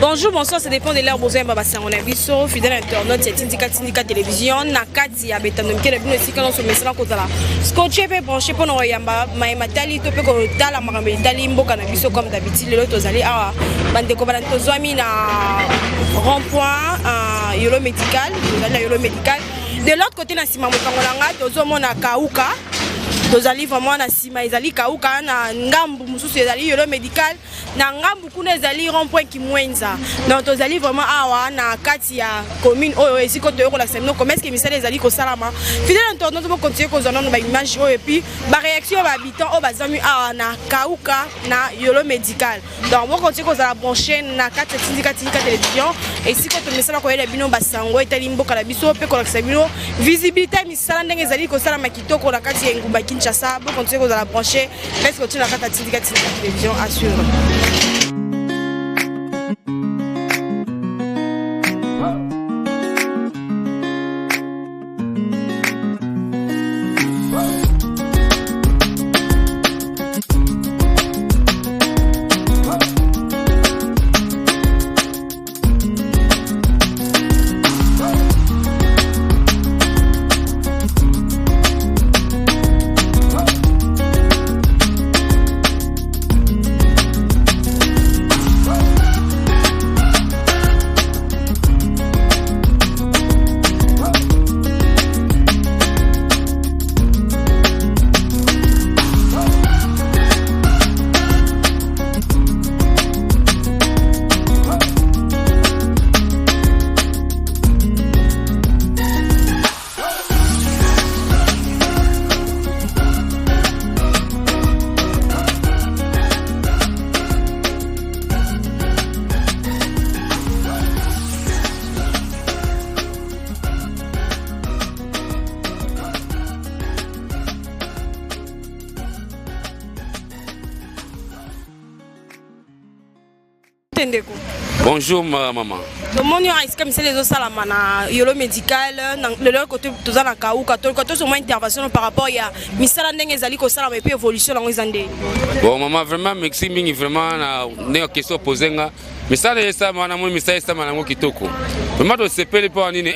Bonjour, bonsoir, ça dépend de l'heure. Besoin de on a vu sur fidèle internaute, c'est Tindika Télévision. Nakati a bétanom qui est venu aussi quand on se met sur la côte là. Scotché peut brancher pour nous yamba, mais matali to peut que tala maramé tali mboka na biso comme d'habitude les autres allez à bande ko balanto zoami na rond-point yolo médical, la yolo médical. De l'autre côté na sima mokangolanga tozo mona kauka. Tozali vraiment na sima ezali kauka na ngambu mususu ezali yolo médical na ngambu kuna ezali rond-point kimwenza. Donc tozali vraiment awa na kati ya commune oyo esiko toyoko la semino comme est-ce que misala ezali ko salama. Fidèle internaute mo continuer ko zona ba image oyo et puis ba réaction ba habitant o bazami awa na kauka na yolo médical. Donc mo continuer ko za brancher na kati Tindika Télévision esiko to misala ko yela bino basango etali mboka la biso pe ko la semino visibilité misala ndenge ezali ko salama kitoko na kati ya ngumba Kinshasa. Bon continuer ko za brancher laisse continuer na kati Tindika Télévision assure. Bonjour maman. Le monde est comme les autres salamana yolo médical de leur côté tous en kauka tout sur mon intervention par rapport à misala ndenge ezali ko sala mais puis évolution dans les années. Bon maman vraiment merci mingi vraiment na question posée nga misala esa mana mo misala esa mana ngo kitoko. Vraiment to sepele pour nini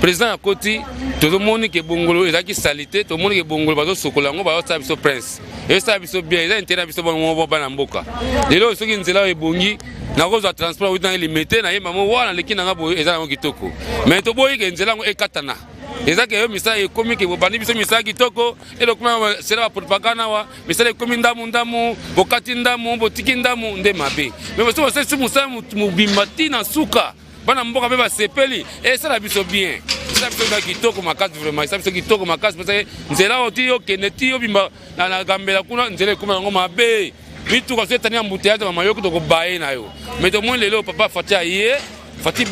président à côté tout le monde qui est bongolo ezaki salité tout le monde qui est bongolo bazo sokola ngo ba sa biso prince. Et ça biso bien ils intérêt biso bon bana mboka. Lelo soki nzela ebongi na koza transport ou dans les mété na yema mo wana leki na ngabo ezala ngo kitoko. Mais to boyi ke nzela ngo ekatana. Ezaki yo misala ekomi ke bobandi biso misala kitoko et donc c'est la propagande wa misala ekomi ndamu bokati ndamu botiki ndamu nde mabe. Mais so c'est musala mubimati na suka. Bana mboka beba sepeli et ça la biso bien. Ça biso ba kitoko makasi vraiment ça biso kitoko makasi parce que nzela oti yo keneti yo bimba na gambela kuna nzela ekoma ngo mabe. Bitu kwa seta ni ambuteyage mama yoko to ko baye na yo. Mais to moins lelo papa fati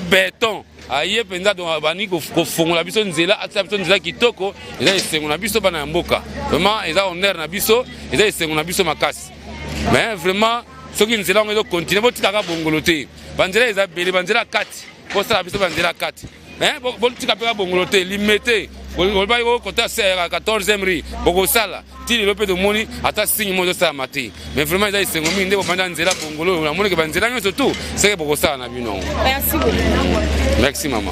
béton. Aye penza do bani ko fongola biso nzela atsa biso nzela kitoko eza esengo na biso bana mboka. Vraiment eza honneur na biso eza esengo na biso makasi. Mais vraiment soki nzela ngo continuer botika bongolote. Banzela eza bele banzela kati. Ko sala biso banzela kati. Botika peka bongolote limité. Bolba yo kota serra 14e rue boko sala ti le pe de moni ata signe mo ça maté mais vraiment ils sont mis ndé banda nzela bongolo la moni ke banzela nyo surtout c'est boko sala na bino. Merci beaucoup. Merci maman.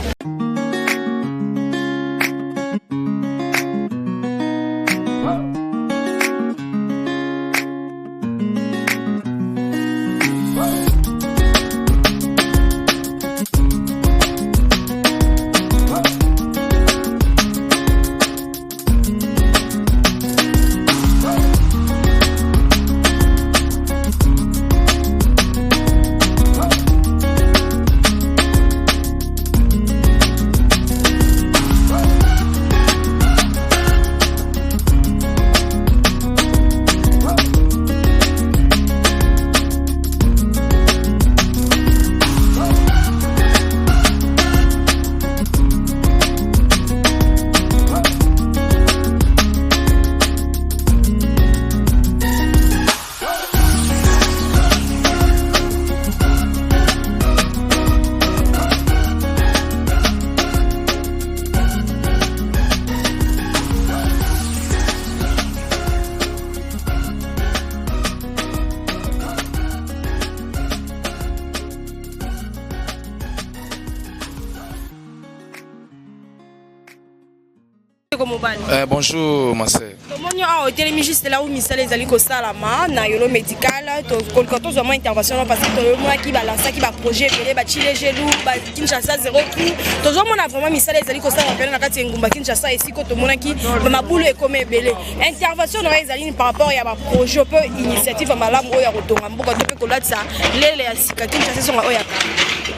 ndeko mobali. Bonjour ma sœur. Tomonyo a hôtel juste là où misala ezali ko salama na yolo médical to kolkoto vraiment intervention parce que to mona ki balança ki ba projet belé ba chile gelou ba Kinshasa zéro coup. To zo mona vraiment misala ezali ko salama pele na kati ngumba Kinshasa esiko to mona ki ba mabulu e comme belé. Intervention no ezali par rapport ya ba projet peu initiative malamu oya kotonga mboka to pe ko latsa lele ya sika Kinshasa songa oya.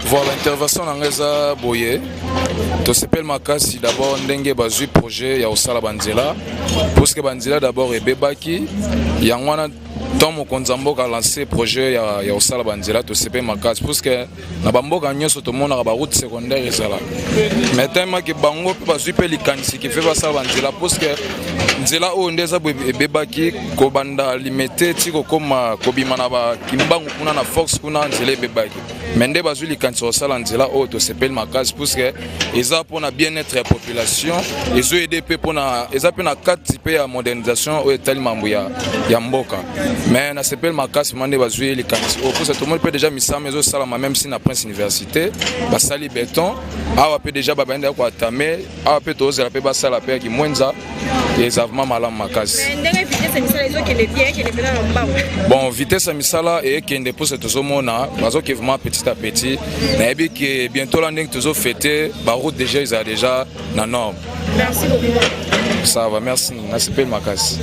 Voilà intervention na ngeza boye. To s'appelle Makasi d'abord ndenge bazui projet ya osala banzela parce que banzela d'abord et bebaki yangwana tant mon konzambo a lancé projet ya osala banzela to s'appelle Makasi parce que na bamboka nyoso to mona ba route secondaire ezala mais tellement que bango pe bazui pe likanisi qui fait basala banzela parce que nzela o ndeza bebaki ko banda limité tiko koma ko bimana ba kimbangu kuna na force kuna nzela bebaki mende bazui likanisi osala nzela o to s'appelle Makasi parce que eza pour na bien-être ya population ezo aider pe pour na eza pe na 4 type ya modernisation o etali mambo ya mboka mais na s'appelle Makasi mande bazui likanisi o pour ça tout le monde peut déjà misama ezo sala même si na Prince Université basali béton awa pe déjà babenda ko atame awa pe to ozela pe basala pe ki mwenza exactement malam Makasi ndenge vitesse misala ezo kende bien kende pena na mbamu bon vitesse misala et kende pour cette zomona bazo ki vraiment petit à petit na ebi que bientôt la ndenge tozo fêter ba route déjà ils a déjà na norme. Merci beaucoup. Ça va, merci. Na s'appelle Makasi.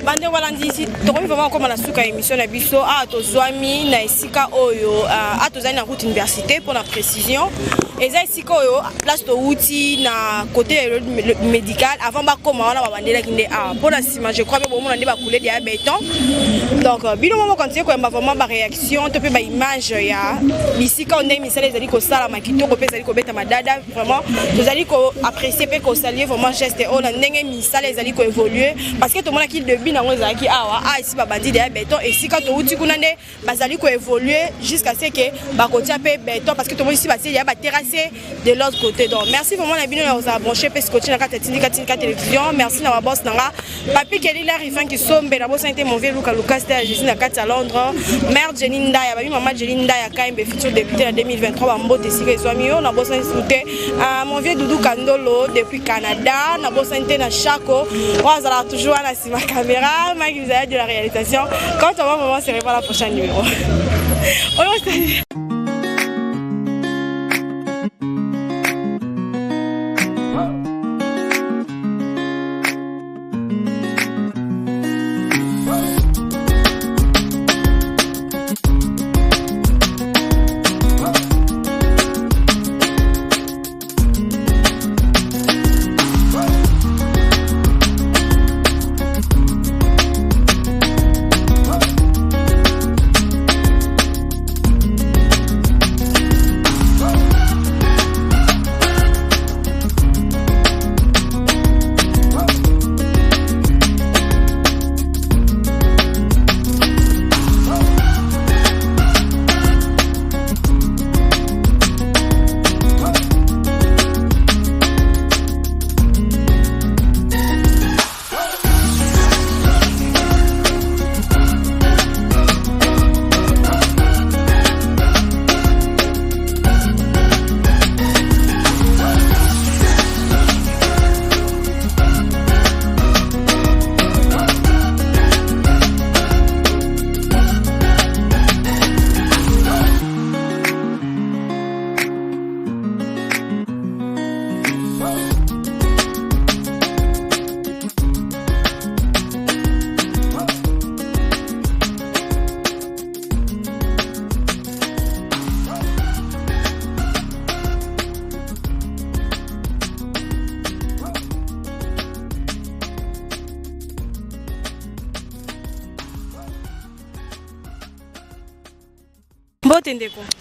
bande wala ndisi tokomi vraiment comme na suka émission na biso tozwami na esika oyo tozali na route université pour la précision eza esika oyo place to uti na côté médical avant bakoma wana babandelaki nde pour la sima je crois que bomona nde bakule dia béton donc bino momo continuer koyamba vraiment ba réaction to pe ba image ya bisika onde misala ezali ko sala makitoko pe ezali ko beta madada vraiment tozali ko apprécier pe ko saluer vraiment geste on ndenge misala ezali ko évoluer parce que tout le monde qui debut nango ezalaki awa ici babandi dia béton et si quand to uti kuna nde bazali ko évoluer jusqu'à ce que bakotia pe béton parce que tout le monde ici basi ya ba terrasser de l'autre côté. Donc merci vraiment la bino na za brancher pe scotcher na Tindika télévision. Merci na boss nanga papi Kelly la rifan qui sombe na boss inte mon vieux Lucas c'était Jésus na kati à Londres. Mère Jenny Ndaya ba maman Jenny Ndaya kaimbe futur député en 2023 ba mbote sike zwami yo na boss inte mon vieux Doudou Kandolo depuis Canada na boss inte na Chaco. On va toujours na si ma caméra Camara, Mike Mzaya de la réalisation. Quand on va vraiment se revoir la prochaine numéro.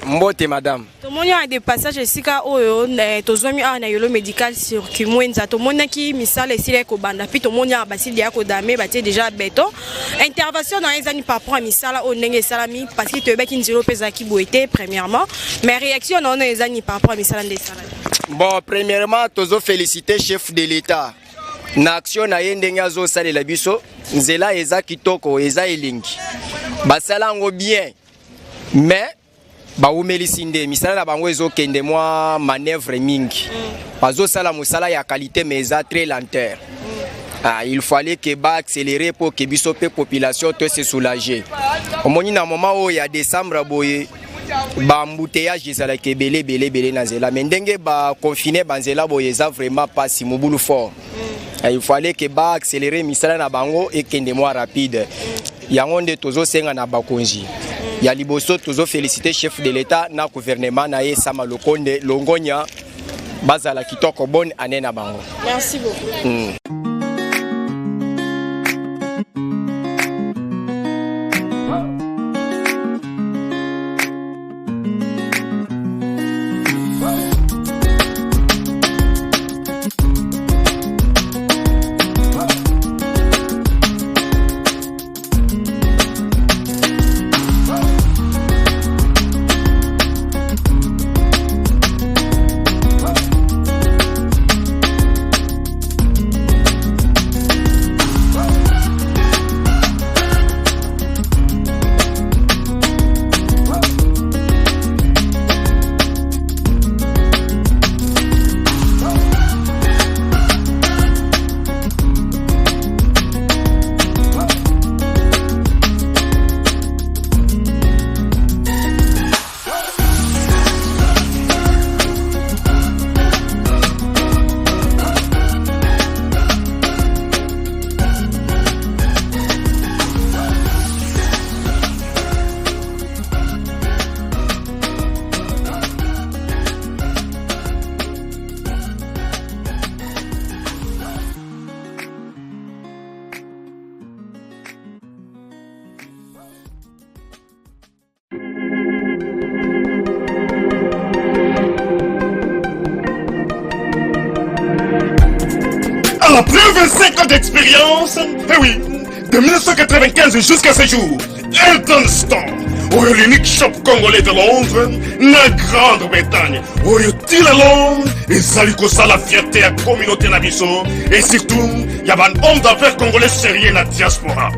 Mbote madame. Tomoni a des passages esika oyo tozomi a na yolo médical sur Kimwenza. Tomoni ki misala esile ko banda pi tomoni a basili ya ko dame batie déjà béton. Intervention dans les années par rapport à misala o ndenge salami parce que te beki nzilo pesa ki boité premièrement. Mais réaction dans les années par rapport à misala de salami. Bon, premièrement, tozo féliciter chef de l'État. Na action na yendenge azo salela biso, nzela eza kitoko, eza elingi. Basala ngo bien. Mais ba umelisinde misala na bango ezo kende moi manœuvre mingi. Bazo sala musala ya qualité mais eza très lenteur. Il fallait que ba accélérer pour que biso pe population to se soulager. Omoni na moment où il y a décembre boye ba embouteillage ezala ke belé na zela mais ndenge ba confiner banzela boye eza vraiment pas si mobulu fort. Il fallait que ba accélérer misala na bango et kende moi rapide. Yango nde tozo senga na bakonzi. Ya liboso tozo féliciter chef de l'État na gouvernement na ye Sama Lokonde Longonya bazala kitoko bonne année na bango. Merci beaucoup. Après 25 ans d'expérience, eh oui, de 1995 jusqu'à ce jour, Eltonston, l'unique shop congolais de Londres, la Grande-Bretagne, Tilalong, et Salikosa la fierté à la communauté Nabiso, et surtout, il y a un homme d'affaires congolais sérieux dans la diaspora.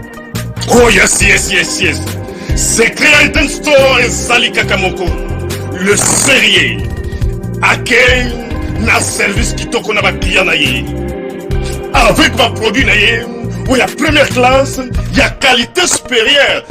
Oh yes, yes, yes, yes. C'est créé Eltonston et Salika Kamoko, le sérieux, à quel na service qui toko na ba client na ye. avec ma produit naïe, où il y a première classe, il y a qualité supérieure.